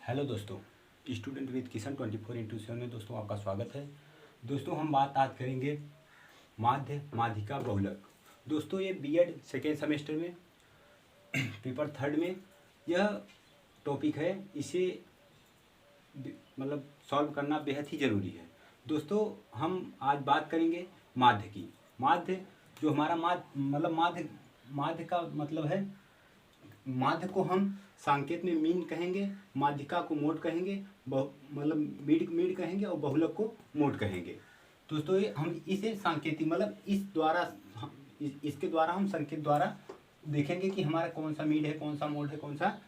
Hello दोस्तों, student with Kishan 24/7 में दोस्तों आपका स्वागत है। दोस्तों हम बात आज करेंगे माध्य माध्यिका बहुलक। दोस्तों ये बीएड सेकेंड सेमेस्टर में पेपर थर्ड में यह टॉपिक है, इसे सॉल्व करना बेहद ही ज़रूरी है। दोस्तों हम आज बात करेंगे माध्य की। माध्य जो हमारा माध्य का मतलब है, माध्य को हम सांकेत में मीन कहेंगे, माध्यिका को मोड कहेंगे, मीड कहेंगे और बहुलक को मोड कहेंगे। दोस्तों ये हम इसे सांकेतिक इसके द्वारा हम संकेत द्वारा देखेंगे कि हमारा कौन सा मीड है, कौन सा मोड है, कौन सा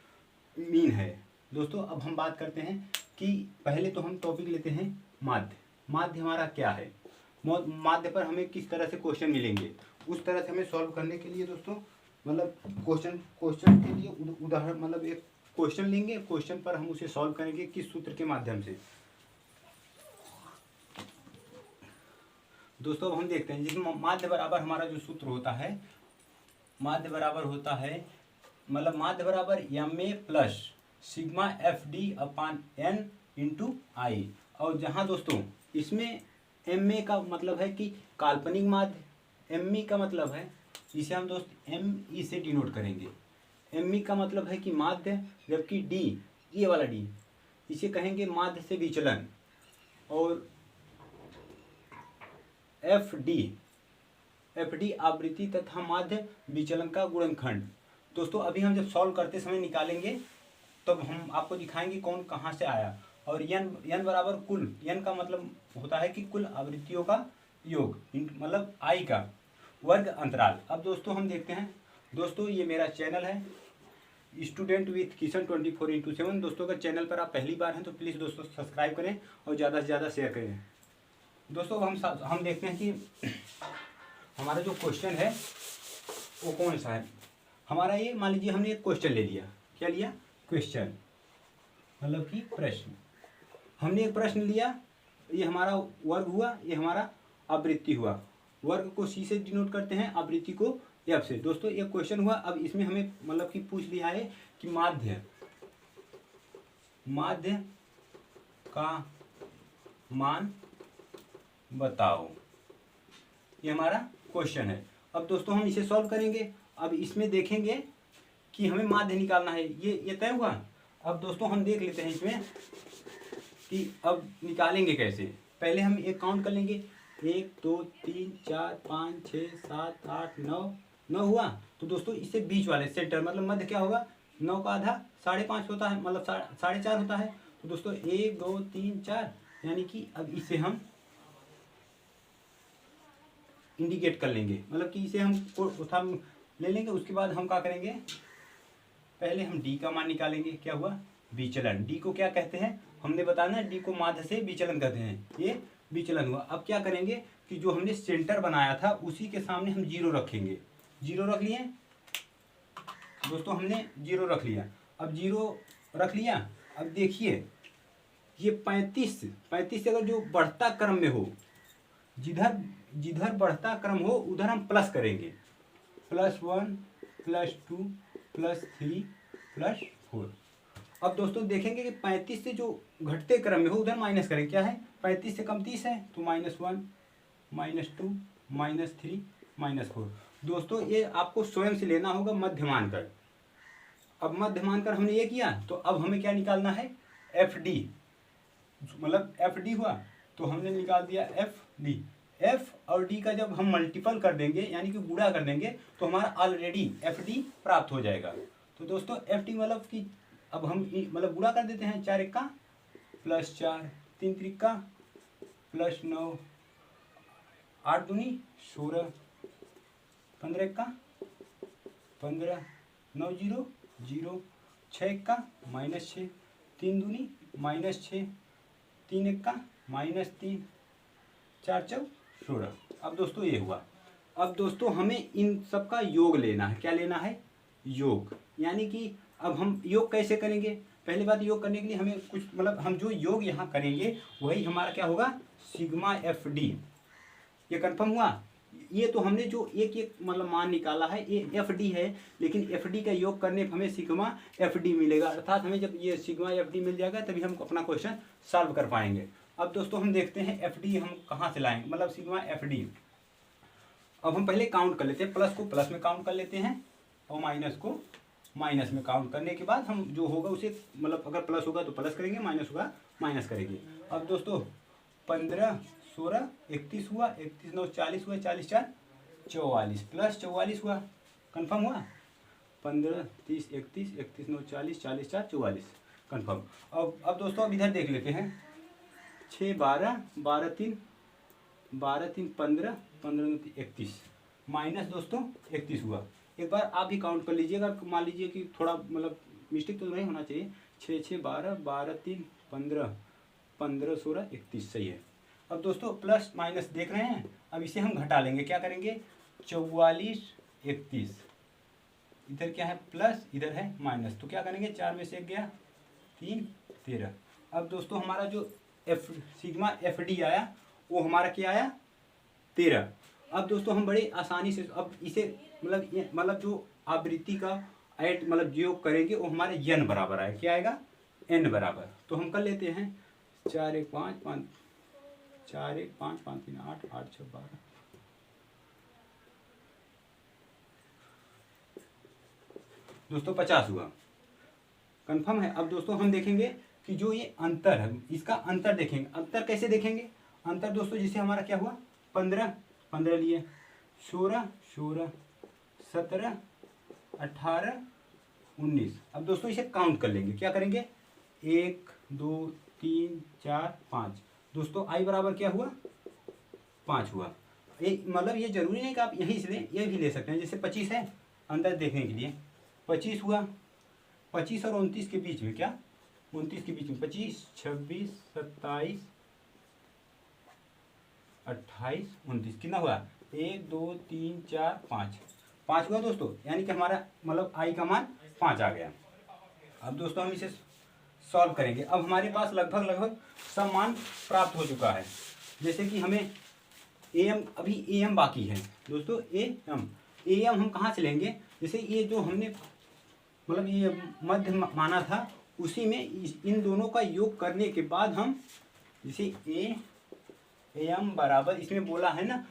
मीन है। दोस्तों अब हम बात करते हैं कि पहले तो हम टॉपिक लेते हैं माध्य। माध्य हमारा क्या है, माध्य पर हमें किस तरह से क्वेश्चन मिलेंगे, उस तरह से हमें सॉल्व करने के लिए दोस्तों क्वेश्चन के लिए उदाहरण एक क्वेश्चन लेंगे, क्वेश्चन पर हम उसे सॉल्व करेंगे किस सूत्र के माध्यम से। दोस्तों हम देखते हैं जिसमें माध्य बराबर हमारा जो सूत्र होता है, माध्य बराबर होता है माध्य बराबर MA प्लस सिग्मा FD अपान N इंटू आई। और जहाँ दोस्तों इसमें MA का मतलब है कि काल्पनिक माध्य, ME का मतलब है, इसे हम दोस्त ME से डिनोट करेंगे। ME का मतलब है कि माध्य, जबकि D ये वाला D इसे कहेंगे माध्य से विचलन। और FD आवृत्ति तथा माध्य विचलन का गुणनखंड। दोस्तों अभी हम जब सॉल्व करते समय निकालेंगे तब हम आपको दिखाएंगे कौन कहाँ से आया। और n बराबर कुल, n का मतलब होता है कि कुल आवृत्तियों का योग, I का वर्ग अंतराल। अब दोस्तों हम देखते हैं, दोस्तों ये मेरा चैनल है स्टूडेंट विथ किशन 24/7। दोस्तों अगर चैनल पर आप पहली बार हैं तो प्लीज़ दोस्तों सब्सक्राइब करें और ज़्यादा से ज़्यादा शेयर करें। दोस्तों हम देखते हैं कि हमारा जो क्वेश्चन है वो कौन सा है। हमारा ये मान लीजिए हमने एक क्वेश्चन ले लिया, क्या लिया, क्वेश्चन मतलब कि प्रश्न। हमने एक प्रश्न लिया, ये हमारा वर्ग हुआ, ये हमारा आवृत्ति हुआ। वर्ग को C से डिनोट करते हैं, आवृत्ति को F से। दोस्तों ये क्वेश्चन हुआ। अब इसमें हमें कि पूछ लिया है कि माध्य का मान बताओ, ये हमारा क्वेश्चन है। अब दोस्तों हम इसे सॉल्व करेंगे। अब इसमें देखेंगे कि हमें माध्य निकालना है, ये तय हुआ। अब दोस्तों हम देख लेते हैं इसमें कि अब निकालेंगे कैसे। पहले हम एक काउंट कर लेंगे, 1 2 3 4 5 6 7 8 9 हुआ। तो दोस्तों इससे बीच वाले सेंटर मध्य क्या होगा, 9 का आधा 5.5 होता है, 4.5 होता है। तो दोस्तों 1 2 3 4, यानी कि अब इसे हम इंडिकेट कर लेंगे, कि इसे हम ले लेंगे। उसके बाद हम क्या करेंगे, पहले हम D का मान निकालेंगे। क्या हुआ, विचलन। D को क्या कहते हैं, हमने बताना है D को माध्य से विचलन कहते हैं, ये विचलन हुआ। अब क्या करेंगे कि जो हमने सेंटर बनाया था उसी के सामने हम 0 रखेंगे। 0 रख लिए दोस्तों, हमने 0 रख लिया। अब 0 रख लिया। अब देखिए ये 35 अगर जो बढ़ता क्रम में हो, जिधर बढ़ता क्रम हो उधर हम प्लस करेंगे, +1 +2 +3 +4। अब दोस्तों देखेंगे कि 35 से जो घटते क्रम में हो उधर माइनस करें। क्या है, 35 से कम 30 है तो -1 -2 -3 -4। दोस्तों ये आपको स्वयं से लेना होगा मध्य मानकर। अब मध्य मानकर हमने ये किया, तो अब हमें क्या निकालना है, FD। FD हुआ तो हमने निकाल दिया FD। F और D का जब हम मल्टीपल कर देंगे, यानी कि गुणा कर देंगे, तो हमारा ऑलरेडी FD प्राप्त हो जाएगा। तो दोस्तों FD कि अब हम गुणा कर देते हैं, 4 × +4 3 × +9 8 दूनी 16 15 × 15 9 0 0 6 × -6 3 दूनी -6 3 × -3 4 4 16। अब दोस्तों ये हुआ। अब दोस्तों हमें इन सब का योग लेना है। क्या लेना है, योग। यानी कि अब हम योग कैसे करेंगे, पहली बात योग करने के लिए हमें कुछ हम जो योग यहाँ करेंगे वही हमारा क्या होगा, सिग्मा FD। ये कंफर्म हुआ। ये तो हमने जो एक एक मतलब मान निकाला है ये एफ डी है, लेकिन एफ डी का योग करने पर हमें सिग्मा एफ डी मिलेगा, अर्थात हमें जब ये सिग्मा एफ डी मिल जाएगा तभी हम अपना क्वेश्चन सॉल्व कर पाएंगे। अब दोस्तों हम देखते हैं एफ डी हम कहाँ से लाएंगे, मतलब सिग्मा एफ डी। अब हम पहले काउंट कर लेते हैं, प्लस को प्लस में काउंट कर लेते हैं और माइनस को माइनस में काउंट करने के बाद हम जो होगा उसे मतलब अगर प्लस होगा तो प्लस करेंगे, माइनस होगा माइनस करेंगे। अब दोस्तों 15 16 31 हुआ, 31 9 40 हुआ, 40 4 44 प्लस 44 हुआ, कंफर्म हुआ। 15 30 31 31 9 40 40 4 44 कंफर्म। अब दोस्तों अब इधर देख लेते हैं, 6 12 12 3 15 15 9 31 माइनस दोस्तों 31 हुआ। एक बार आप भी काउंट कर लीजिएगा, मान लीजिए कि थोड़ा मतलब मिस्टेक तो नहीं होना चाहिए। 6 6 12 12 3 15 15 16 31 सही है। अब दोस्तों प्लस माइनस देख रहे हैं, अब इसे हम घटा लेंगे, क्या करेंगे 44 31, इधर क्या है प्लस इधर है माइनस, तो क्या करेंगे 4 में से 1 गया 3 13। अब दोस्तों हमारा जो एफ सिग्मा एफ डी आया वो हमारा क्या आया 13। अब दोस्तों हम बड़े आसानी से अब इसे मतलब जो आवृत्ति का ऐड मतलब योग करेंगे वो हमारे n बराबर आए, क्या आएगा n बराबर। तो हम कर लेते हैं 4 1 5 5 4 1 5 5 3 8 8 6 12 दोस्तों 50 हुआ, कंफर्म है। अब दोस्तों हम देखेंगे कि जो ये अंतर है इसका अंतर देखेंगे। अंतर कैसे देखेंगे, अंतर दोस्तों जैसे हमारा क्या हुआ 15 15 लिए, 16 16 17 18 19। अब दोस्तों इसे काउंट कर लेंगे, क्या करेंगे 1 2 3 4 5। दोस्तों आई बराबर क्या हुआ 5 हुआ। ये मतलब ये जरूरी नहीं कि आप यहीं से लें, ये भी ले सकते हैं। जैसे 25 है अंदर देखने के लिए 25 हुआ, 25 और 29 के बीच में, क्या 29 के बीच में 25 26 27 28 29 कितना हुआ 1 2 3 4 5 5 हुआ दोस्तों, यानी कि हमारा मतलब आई का मान 5 आ गया। अब दोस्तों हम इसे सॉल्व करेंगे। अब हमारे पास लगभग सब मान प्राप्त हो चुका है। जैसे कि हमें ए एम अभी ए एम बाकी है दोस्तों, ए एम हम कहाँ से लेंगे। जैसे ये जो हमने मतलब ये मध्य माना था उसी में इन दोनों का योग करने के बाद हम जैसे ए एम बराबर इसमें बोला है ना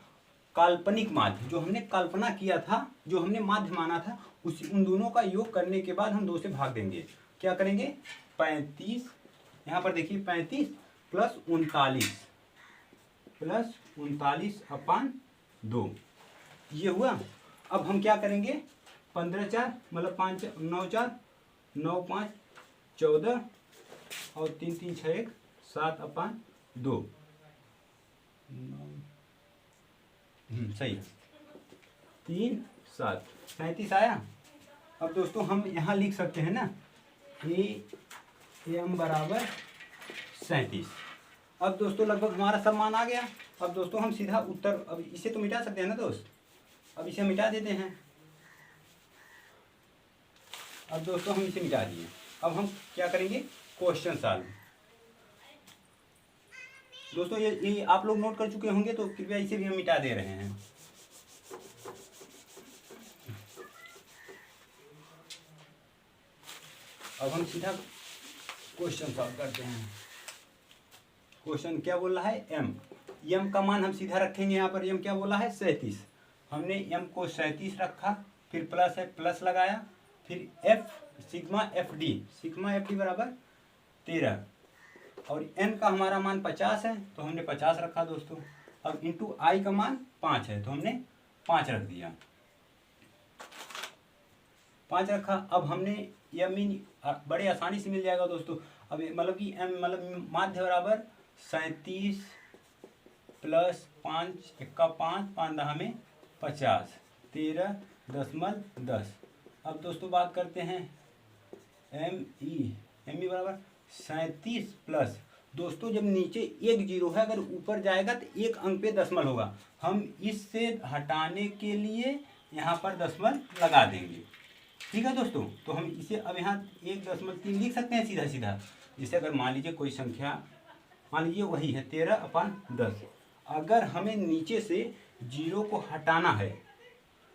काल्पनिक माध्य, जो हमने कल्पना किया था जो हमने माध्य माना था उसी उन दोनों का योग करने के बाद हम 2 से भाग देंगे। क्या करेंगे 35, यहाँ पर देखिए 35 प्लस 39 अपान 2 ये हुआ। अब हम क्या करेंगे 15 4 मतलब 5 9 4 9 5 14 और 3 3 6 1 7 अपान 2 सही है 3 7 37 आया। अब दोस्तों हम यहाँ लिख सकते हैं ना ए एम बराबर 37। अब दोस्तों लगभग हमारा सब मान आ गया। अब दोस्तों हम सीधा उत्तर, अब इसे तो मिटा सकते हैं ना दोस्त, अब इसे मिटा देते हैं। अब दोस्तों हम इसे मिटा दिए। अब हम क्या करेंगे क्वेश्चन सॉल्व। दोस्तों ये आप लोग नोट कर चुके होंगे तो कृपया इसे भी हम मिटा दे रहे हैं। अब हम सीधा क्वेश्चन सॉल्व करते हैं। क्वेश्चन क्या बोल रहा है एम का मान हम सीधा रखेंगे। यहाँ पर एम क्या बोला है 37, हमने एम को 37 रखा, फिर प्लस है प्लस लगाया, फिर एफ सिग्मा एफ डी बराबर 13 और एन का हमारा मान 50 है तो हमने 50 रखा दोस्तों। अब इंटू आई का मान 5 है तो हमने 5 रख दिया, 5 रखा। अब हमने यह मीन बड़े आसानी से मिल जाएगा दोस्तों। अब मतलब कि एम मतलब माध्य बराबर 37 प्लस 5 1 5 5 10 में 50 13.10। अब दोस्तों बात करते हैं एम ई बराबर 37 प्लस दोस्तों जब नीचे एक जीरो है अगर ऊपर जाएगा तो एक अंक पे दशमलव होगा, हम इससे हटाने के लिए यहाँ पर दशमलव लगा देंगे। ठीक है दोस्तों, तो हम इसे अब यहाँ 1.3 लिख सकते हैं सीधा। जैसे अगर मान लीजिए कोई संख्या मान लीजिए वही है 13/10। अगर हमें नीचे से 0 को हटाना है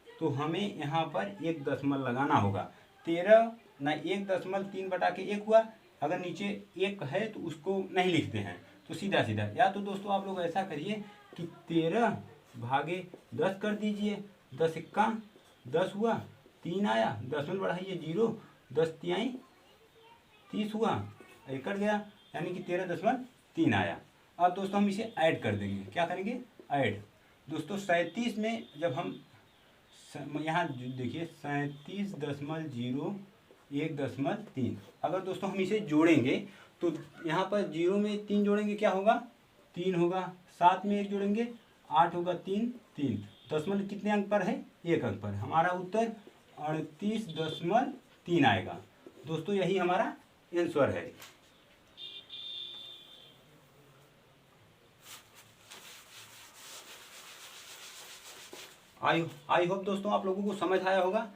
तो हमें यहाँ पर 1 दशमलव लगाना होगा। 13 ना 1.3/1 हुआ। अगर नीचे 1 है तो उसको नहीं लिखते हैं, तो सीधा सीधा या तो दोस्तों आप लोग ऐसा करिए कि 13/10 कर दीजिए। 10 एक्का 10 हुआ, 3 आया, दशमलव बढ़ाइए 0, 10 तिहाई 30 हुआ, ये कट गया, यानी कि 13.3 आया। अब दोस्तों हम इसे ऐड कर देंगे। क्या करेंगे? ऐड। दोस्तों 37 में जब हम यहाँ देखिए 37.01.3, अगर दोस्तों हम इसे जोड़ेंगे तो यहाँ पर 0 में 3 जोड़ेंगे क्या होगा? 3 होगा। 7 में 1 जोड़ेंगे 8 होगा, 3 3। दशमलव कितने अंक पर है? 1 अंक पर। हमारा उत्तर 38.3 आएगा। दोस्तों यही हमारा आंसर है। आई होप दोस्तों आप लोगों को समझ आया होगा।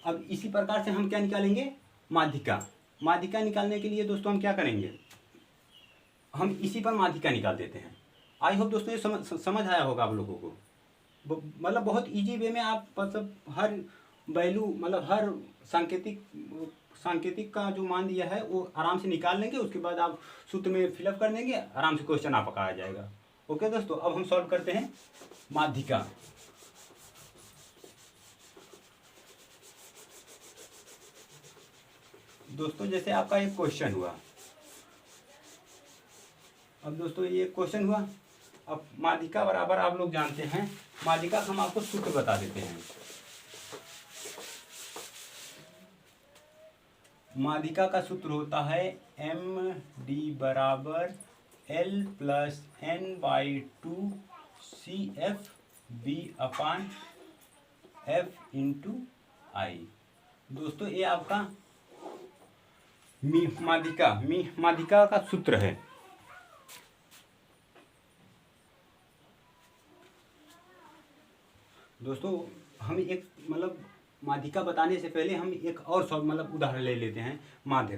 अब इसी प्रकार से हम क्या निकालेंगे? माध्यिका। माध्यिका निकालने के लिए दोस्तों हम क्या करेंगे? हम इसी पर माध्यिका निकाल देते हैं। आई होप दोस्तों ये समझ आया होगा आप लोगों को। मतलब बहुत इजी वे में आप मतलब हर वैल्यू मतलब हर सांकेतिक का जो मान दिया है वो आराम से निकाल लेंगे। उसके बाद आप सूत्र में फिलअप कर देंगे, आराम से क्वेश्चन आपका आ जाएगा। ओके दोस्तों, अब हम सॉल्व करते हैं माध्यिका। दोस्तों जैसे आपका एक क्वेश्चन हुआ, अब दोस्तों ये क्वेश्चन हुआ। अब माध्यिका बराबर आप लोग जानते हैं, माध्यिका का हम आपको सूत्र बता देते हैं। माध्यिका का सूत्र होता है MD बराबर L + N/2 CFB upon F × I। दोस्तों ये आपका माध्यिका का सूत्र है। दोस्तों हम एक मतलब माध्यिका बताने से पहले हम एक और मतलब उदाहरण ले लेते हैं। माध्य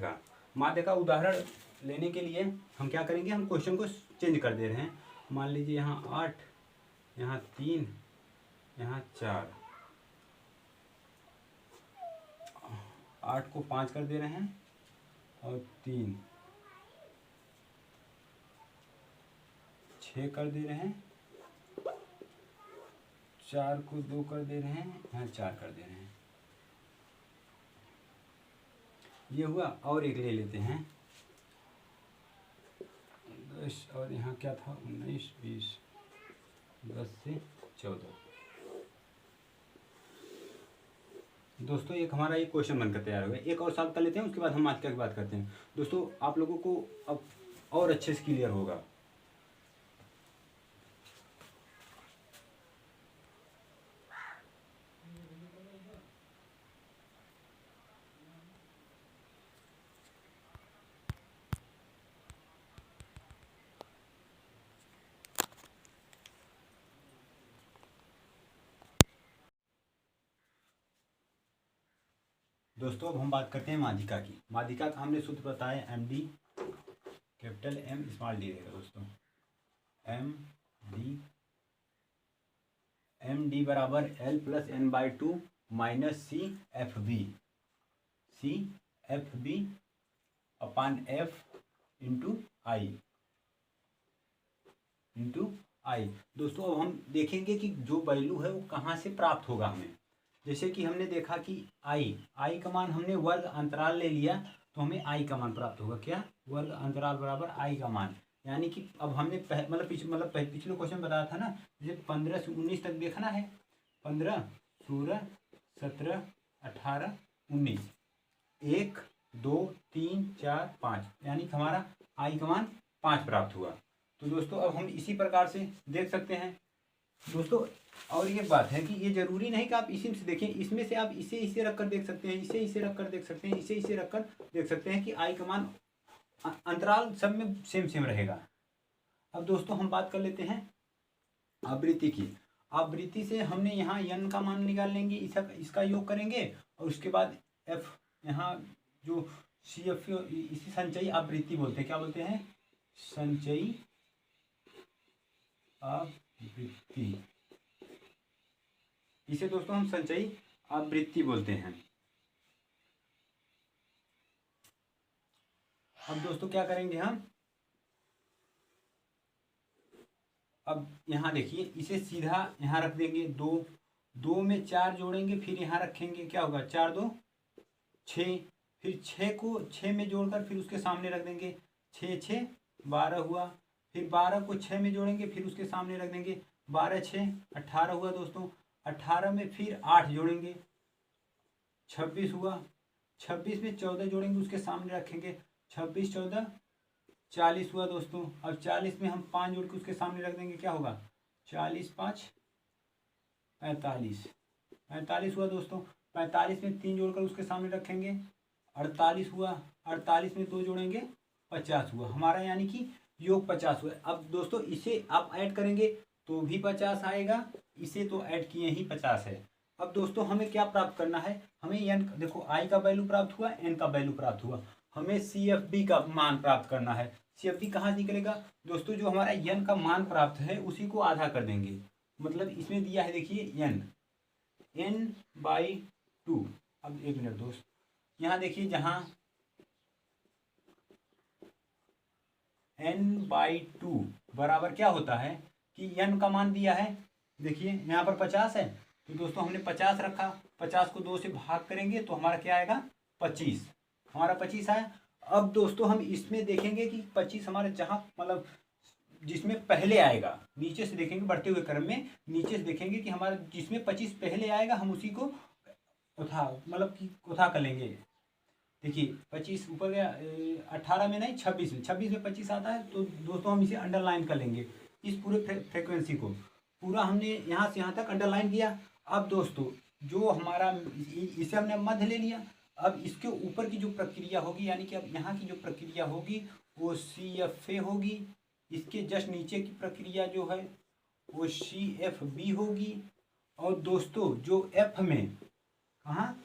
का उदाहरण लेने के लिए हम क्या करेंगे? हम क्वेश्चन को चेंज कर दे रहे हैं। मान लीजिए यहाँ 8, यहाँ 3, यहाँ 4, 8 को 5 कर दे रहे हैं और 3, 6 कर दे रहे हैं, 4 को 2 कर दे रहे हैं, यहाँ 4 कर दे रहे हैं। ये हुआ। और एक ले लेते हैं 10 और यहाँ क्या था 19, 20, 10 से 14। दोस्तों एक हमारा ये क्वेश्चन बनकर तैयार हो गया। एक और सॉल्व कर लेते हैं, उसके बाद हम माध्यिका की बात करते हैं। दोस्तों आप लोगों को अब और अच्छे से क्लियर होगा। दोस्तों अब हम बात करते हैं माध्यिका की। माध्यिका का हमने सूत्र बताया MD capital M small d रहेगा। दोस्तों MD बराबर L + N/2 CFB upon F × I। दोस्तों अब हम देखेंगे कि जो वैल्यू है वो कहाँ से प्राप्त होगा हमें। जैसे कि हमने देखा कि I का मान हमने वर्ग अंतराल ले लिया तो हमें I का मान प्राप्त होगा। क्या? वर्ग अंतराल बराबर I का मान। यानी कि अब हमने पिछले क्वेश्चन बताया था ना, जैसे 15 से 19 तक देखना है। 15, 16, 17, 18, 19, 1, 2, 3, 4, 5, यानी कि हमारा I का मान 5 प्राप्त हुआ। तो दोस्तों अब हम इसी प्रकार से देख सकते हैं। दोस्तों और ये बात है कि ये जरूरी नहीं कि आप इसी से देखें, इसमें से आप इसे रख कर देख सकते हैं, इसे रख कर देख सकते हैं, इसे रख कर देख सकते हैं कि I का मान अंतराल सब में सेम रहेगा। अब दोस्तों हम बात कर लेते हैं आवृत्ति की। आवृत्ति से हमने यहाँ n का मान निकाल लेंगे, इसका योग करेंगे और उसके बाद f यहाँ जो CF इसी संचयी आवृत्ति बोलते हैं। क्या बोलते हैं? संचयी आवृत्ति, इसे दोस्तों हम संचयी आवृत्ति बोलते हैं। अब दोस्तों क्या करेंगे हम, अब यहाँ देखिए इसे सीधा यहाँ रख देंगे, दो दो में 4 जोड़ेंगे, फिर यहाँ रखेंगे, क्या होगा 4 2 6, फिर 6 को 6 में जोड़कर फिर उसके सामने रख देंगे, 6 6 12 हुआ, फिर 12 को 6 में जोड़ेंगे, फिर उसके सामने रख देंगे, 12 6 18 हुआ दोस्तों, 18 में फिर 8 जोड़ेंगे, 26 हुआ, 26 में 14 जोड़ेंगे, उसके सामने रखेंगे, 26 14 40 हुआ दोस्तों। अब 40 में हम 5 जोड़ के उसके सामने रख देंगे, क्या होगा 40 5 45, 45 हुआ दोस्तों। 45 में 3 जोड़कर उसके सामने रखेंगे, 48 हुआ, 48 में 2 जोड़ेंगे, 50 हुआ हमारा, यानी कि योग 50 हुआ। अब दोस्तों इसे आप ऐड करेंगे तो भी 50 आएगा, इसे तो ऐड किए ही 50 है। अब दोस्तों हमें क्या प्राप्त करना है, हमें एन, देखो आई का वैल्यू प्राप्त हुआ, एन का वैल्यू प्राप्त हुआ, हमें CFB का मान प्राप्त करना है। CFB कहाँ निकलेगा दोस्तों, जो हमारा एन का मान प्राप्त है उसी को आधा कर देंगे, मतलब इसमें दिया है देखिए n/2। अब एक मिनट दोस्त, यहाँ देखिए जहाँ n/2 बराबर क्या होता है कि n का मान दिया है, देखिए यहाँ पर 50 है, तो दोस्तों हमने 50 रखा, 50 को 2 से भाग करेंगे तो हमारा क्या आएगा 25, हमारा 25 आया। अब दोस्तों हम इसमें देखेंगे कि 25 हमारे जहाँ मतलब जिसमें पहले आएगा, नीचे से देखेंगे बढ़ते हुए क्रम में, नीचे से देखेंगे कि हमारा जिसमें 25 पहले आएगा हम उसी को उठा मतलब कि उठा कर लेंगे। देखिए 25 ऊपर गया, 18 में नहीं 26 में, 26 में 25 आता है, तो दोस्तों हम इसे अंडरलाइन कर लेंगे, इस पूरे फ्रीक्वेंसी को पूरा हमने यहाँ से यहाँ तक अंडरलाइन किया। अब दोस्तों जो हमारा इसे हमने मध्य ले लिया, अब इसके ऊपर की जो प्रक्रिया होगी, यानी कि अब यहाँ की जो प्रक्रिया होगी वो CFA होगी, इसके जस्ट नीचे की प्रक्रिया जो है वो CFB होगी, और दोस्तों जो F में, कहाँ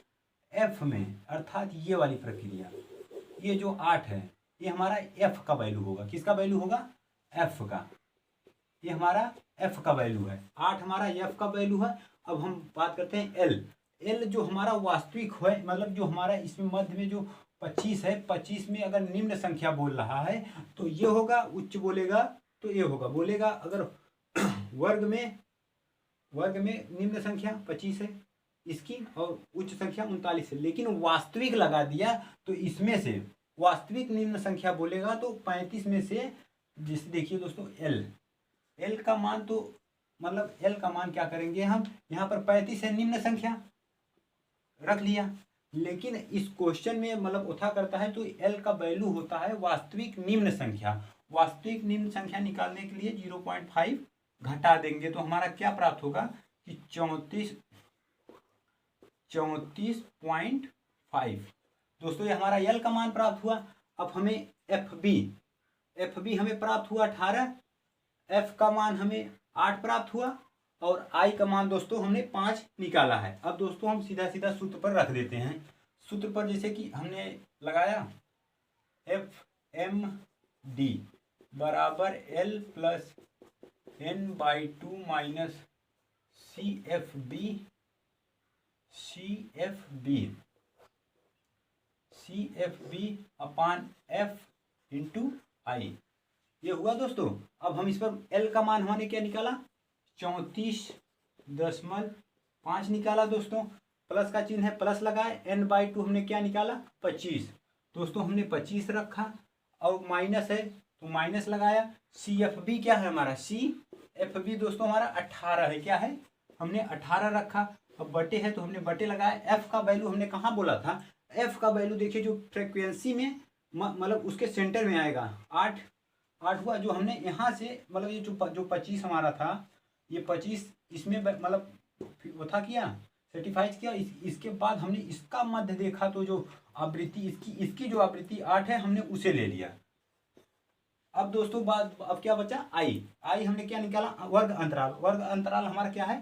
F में, अर्थात ये वाली प्रक्रिया, ये जो 8 है ये हमारा F का वैल्यू होगा, किसका वैल्यू होगा F का, ये हमारा F का वैल्यू है, 8 हमारा F का वैल्यू है। अब हम बात करते हैं L जो हमारा वास्तविक है, मतलब जो हमारा इसमें मध्य में जो 25 है, 25 में अगर निम्न संख्या बोल रहा है तो ये होगा, उच्च बोलेगा तो ये होगा, बोलेगा अगर वर्ग में निम्न संख्या 25 है इसकी और उच्च संख्या 39 है, लेकिन वास्तविक लगा दिया तो इसमें से वास्तविक निम्न संख्या बोलेगा तो 35 में से, जिसे देखिए दोस्तों L का मान, तो मतलब L का मान क्या करेंगे हम, यहाँ पर 35 है निम्न संख्या रख लिया, लेकिन इस क्वेश्चन में मतलब उठा करता है तो L का वैल्यू होता है वास्तविक निम्न संख्या। वास्तविक निम्न संख्या निकालने के लिए 0.5 घटा देंगे तो हमारा क्या प्राप्त होगा कि 34.5। दोस्तों ये हमारा L का मान प्राप्त हुआ। अब हमें FB हमें प्राप्त हुआ 18, F का मान हमें 8 प्राप्त हुआ, और I का मान दोस्तों हमने 5 निकाला है। अब दोस्तों हम सीधा सीधा सूत्र पर रख देते हैं। सूत्र पर जैसे कि हमने लगाया FMD बराबर L plus n/2 minus CFB upon F into I, ये हुआ दोस्तों। अब हम इस पर L का मान हमने क्या निकाला 34.5 निकाला दोस्तों, प्लस का चिन्ह है प्लस लगाए, n/2 हमने क्या निकाला 25, दोस्तों हमने 25 रखा, और माइनस है तो माइनस लगाया। CFB क्या है हमारा, CFB दोस्तों हमारा 18 है, क्या है हमने 18 रखा, अब बटे है तो हमने बटे लगाया। F का वैल्यू हमने कहाँ बोला था, F का वैल्यू देखिए जो फ्रीक्वेंसी में मतलब उसके सेंटर में आएगा 8 हुआ, जो हमने यहाँ से मतलब ये जो 25 हमारा था, ये 25 इसमें मतलब वो था किया सर्टिफाइज किया, इसके बाद हमने इसका मध्य देखा तो जो आवृत्ति इसकी जो आवृत्ति 8 है हमने उसे ले लिया। अब दोस्तों अब क्या बचा आई हमने क्या निकाला वर्ग अंतराल हमारा क्या है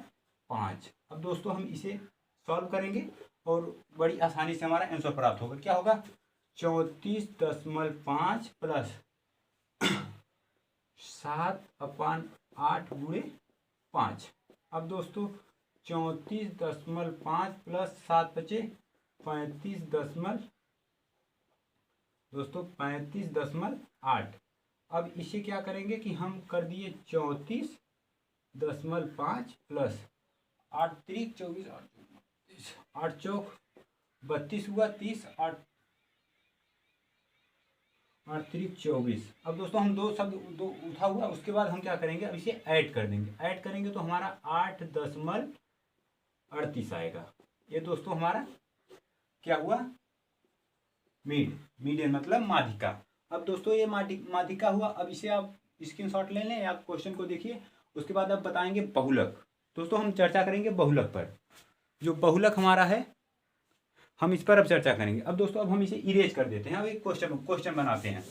5। अब दोस्तों हम इसे सॉल्व करेंगे और बड़ी आसानी से हमारा आंसर प्राप्त होगा, क्या होगा 34.5 प्लस 7/8 8 गुणे 5। अब दोस्तों 34.5 प्लस 7 बचे 35.8। अब इसे क्या करेंगे कि हम कर दिए 34.5 प्लस 8 3 24 8 चौक 32 हुआ 30 8 8 3 24। अब दोस्तों हम दो शब्द दो उठा हुआ, उसके बाद हम क्या करेंगे, अब इसे ऐड कर देंगे। ऐड करेंगे तो हमारा 8.38 आएगा। ये दोस्तों हमारा क्या हुआ, मीडियन मतलब माध्यिका। अब दोस्तों ये माध्यिका हुआ। अब इसे आप स्क्रीनशॉट ले लें या क्वेश्चन को देखिए, उसके बाद अब बताएंगे बहुलक। दोस्तों हम चर्चा करेंगे बहुलक पर। जो बहुलक हमारा है हम इस पर अब चर्चा करेंगे। अब दोस्तों अब हम इसे इरेज कर देते हैं। अब एक क्वेश्चन बनाते हैं।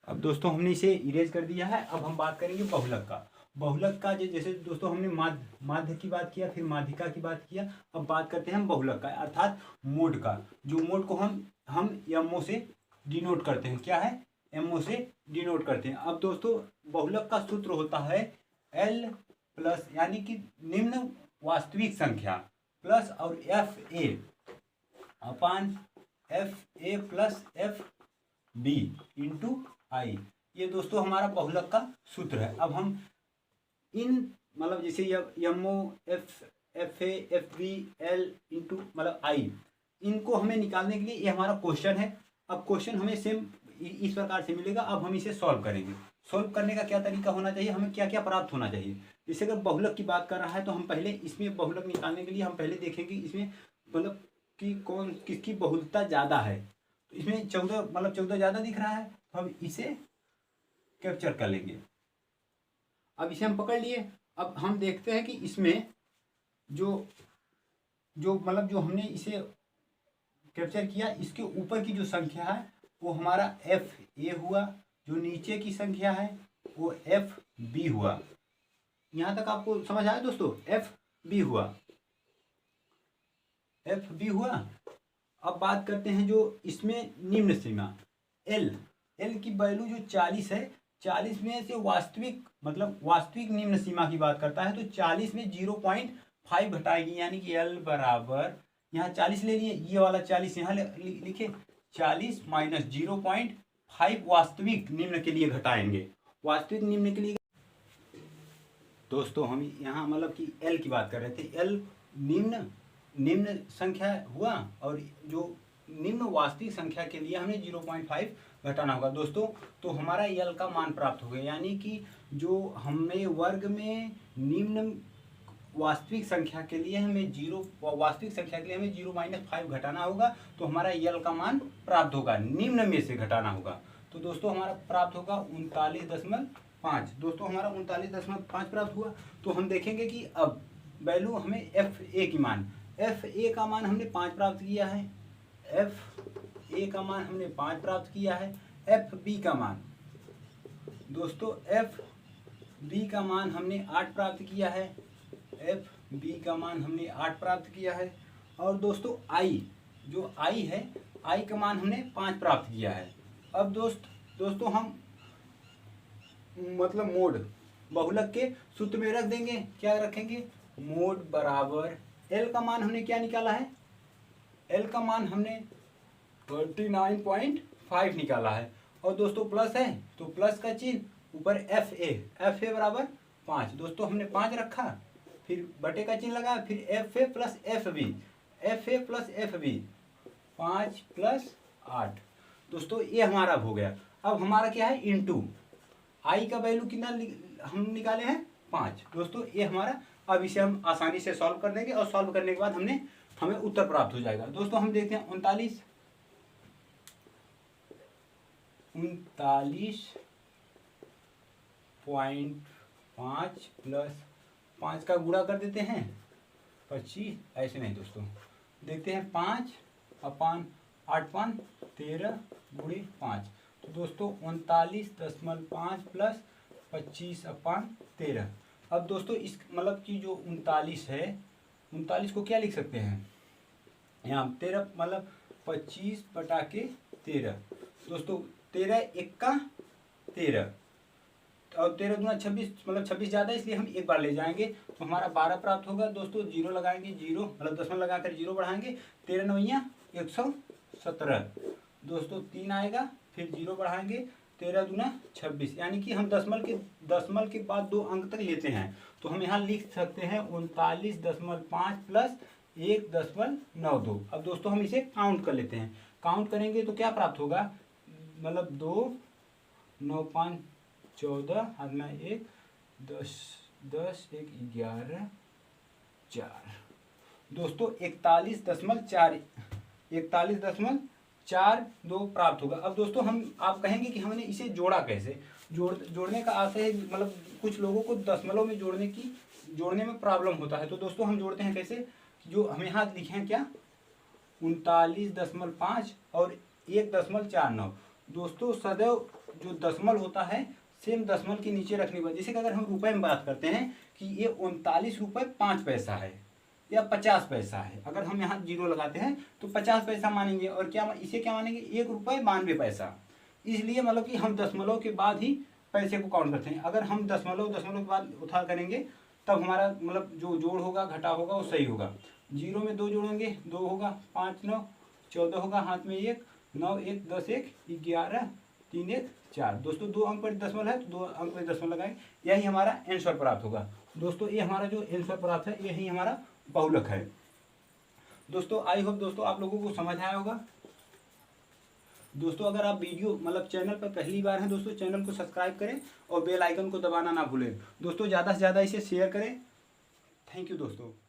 अब दोस्तों हमने इसे इरेज कर दिया है। अब हम बात करेंगे बहुलक का। बहुलक का जैसे दोस्तों हमने माध्य की बात किया, फिर माध्यिका की बात किया। अब बात करते हैं हम बहुलक का, अर्थात मोड का। जो मोड को हम एमओ से डिनोट करते हैं। क्या है, एमओ से डिनोट करते हैं। अब दोस्तों बहुलक का सूत्र होता है एल प्लस, यानी कि निम्न वास्तविक संख्या प्लस और F A upon F A plus F B into I. ये दोस्तों हमारा बहुलक का सूत्र है। अब हम इन मतलब जैसे MO F A F B L into मतलब आई, इनको हमें निकालने के लिए ये हमारा क्वेश्चन है। अब क्वेश्चन हमें सेम इस प्रकार से मिलेगा। अब हम इसे सॉल्व करेंगे। सॉल्व करने का क्या तरीका होना चाहिए, हमें क्या क्या प्राप्त होना चाहिए। जैसे अगर बहुलक की बात कर रहा है तो हम पहले इसमें बहुलक निकालने के लिए हम पहले देखेंगे इसमें मतलब कि कौन किसकी बहुलता ज़्यादा है। तो इसमें 14 ज़्यादा दिख रहा है, तो हम इसे कैप्चर कर लेंगे। अब इसे हम पकड़ लिए। अब हम देखते हैं कि इसमें जो जो हमने इसे कैप्चर किया, इसके ऊपर की जो संख्या है वो हमारा एफ ए हुआ, जो नीचे की संख्या है वो एफ बी हुआ। यहाँ तक आपको समझ आया दोस्तों, एफ बी हुआ, एफ बी हुआ। अब बात करते हैं जो इसमें निम्न सीमा एल की वैल्यू जो 40 है, 40 में से वास्तविक निम्न सीमा की बात करता है तो 40 में 0.5 घटाएगी, यानी कि एल बराबर यहाँ 40 ले लिए, ये वाला 40 यहाँ लिखे, 40 माइनस 0.5 वास्तविक निम्न के लिए घटाएंगे। वास्तविक निम्न के लिए दोस्तों हम यहाँ मतलब कि एल की बात कर रहे थे। एल निम्न संख्या हुआ और जो निम्न वास्तविक संख्या के लिए हमें 0.5 घटाना होगा दोस्तों। तो हमारा एल का मान प्राप्त हो गया, यानी कि जो हमें वर्ग में निम्न वास्तविक संख्या के लिए हमें 0.5 घटाना होगा, तो हमारा एल का मान प्राप्त होगा, निम्न में से घटाना होगा। तो दोस्तों हमारा प्राप्त होगा 39.5। दोस्तों हमारा 39.5 प्राप्त हुआ। तो हम देखेंगे कि अब वैल्यू हमें एफ ए की मान, एफ ए का मान हमने 5 प्राप्त किया है, एफ ए का मान हमने 5 प्राप्त किया है। एफ बी का मान दोस्तों, एफ बी का मान हमने 8 प्राप्त किया है, एफ बी का मान हमने 8 प्राप्त किया है। और दोस्तों आई, जो आई है, आई का मान हमने 5 प्राप्त किया है। अब दोस्तों हम मतलब मोड बहुलक के सूत्र में रख देंगे। क्या रखेंगे, मोड बराबर एल का मान हमने क्या निकाला है, एल का मान हमने 39.5 निकाला है। और दोस्तों प्लस है तो प्लस का चिन्ह ऊपर एफ ए बराबर 5। दोस्तों हमने 5 रखा, फिर बटे का चिन्ह लगा, फिर F A plus F B 5 plus 8। दोस्तों ये हमारा हो गया। अब हमारा क्या है, इनटू आई का वैल्यू कितना हम निकाले हैं 5। दोस्तों ये हमारा, अब इसे हम आसानी से सॉल्व कर देंगे और सॉल्व करने के बाद हमें उत्तर प्राप्त हो जाएगा। दोस्तों हम देखते हैं 39.5 प्लस 5 का गुणा कर देते हैं 25, ऐसे नहीं दोस्तों, देखते हैं 5 अपान 8 पान 13 गुणे 5। तो दोस्तों 39.5 प्लस 25 अपान 13। अब दोस्तों इस मतलब कि जो 39 है, 39 को क्या लिख सकते हैं, यहाँ 13 मतलब 25 बटा के 13। दोस्तों 13 एक्का 13 और 13 दूना 26, मतलब 26 ज़्यादा है इसलिए हम एक बार ले जाएंगे तो हमारा 12 प्राप्त होगा। दोस्तों जीरो लगाएंगे, जीरो मतलब दशमलव लगाकर जीरो बढ़ाएंगे, 13 नवैया 117। दोस्तों 3 आएगा, फिर जीरो बढ़ाएंगे, 13 दूना 26, यानी कि हम दशमलव के बाद 2 अंक तक लेते हैं तो हम यहाँ लिख सकते हैं 39.5 प्लस 1.92। अब दोस्तों हम इसे काउंट कर लेते हैं, काउंट करेंगे तो क्या प्राप्त होगा, मतलब 2 9 5 14 हाथ में 1 10 10 1 11 4। दोस्तों 41.42 प्राप्त होगा। अब दोस्तों आप कहेंगे कि हमने इसे जोड़ा कैसे, जोड़ने का आशय है, मतलब कुछ लोगों को दशमलव में जोड़ने में प्रॉब्लम होता है। तो दोस्तों हम जोड़ते हैं कैसे, जो हम यहाँ लिखे हैं क्या 39.5 और 1.49। दोस्तों सदैव जो दशमलव होता है सेम दशमलव के नीचे रखने पर, जैसे कि अगर हम रुपए में बात करते हैं कि ये 39 रुपये 5 पैसा है या 50 पैसा है, अगर हम यहाँ जीरो लगाते हैं तो 50 पैसा मानेंगे और इसे क्या मानेंगे 1 रुपये 92 पैसा। इसलिए मतलब कि हम दशमलव के बाद ही पैसे को काउंट करते हैं। अगर हम दशमलव के बाद उठा करेंगे तब हमारा मतलब जो जोड़ होगा घटा होगा वो सही होगा। जीरो में 2 जोड़ेंगे 2 होगा, 5 9 14 होगा, हाथ में 1 9 1 10 1 11 3 1 4। दोस्तों 2 अंक पर दशमलव है तो 2 अंक पर दशमलव लगाएं, यही हमारा आंसर प्राप्त होगा। दोस्तों ये हमारा जो आंसर प्राप्त है यही हमारा बहुलक है। दोस्तों आई होप दोस्तों आप लोगों को समझ आया होगा। दोस्तों अगर आप वीडियो मतलब चैनल पर पहली बार हैं दोस्तों चैनल को सब्सक्राइब करें और बेल आइकन को दबाना ना भूलें। दोस्तों ज़्यादा से ज़्यादा इसे शेयर करें। थैंक यू दोस्तों।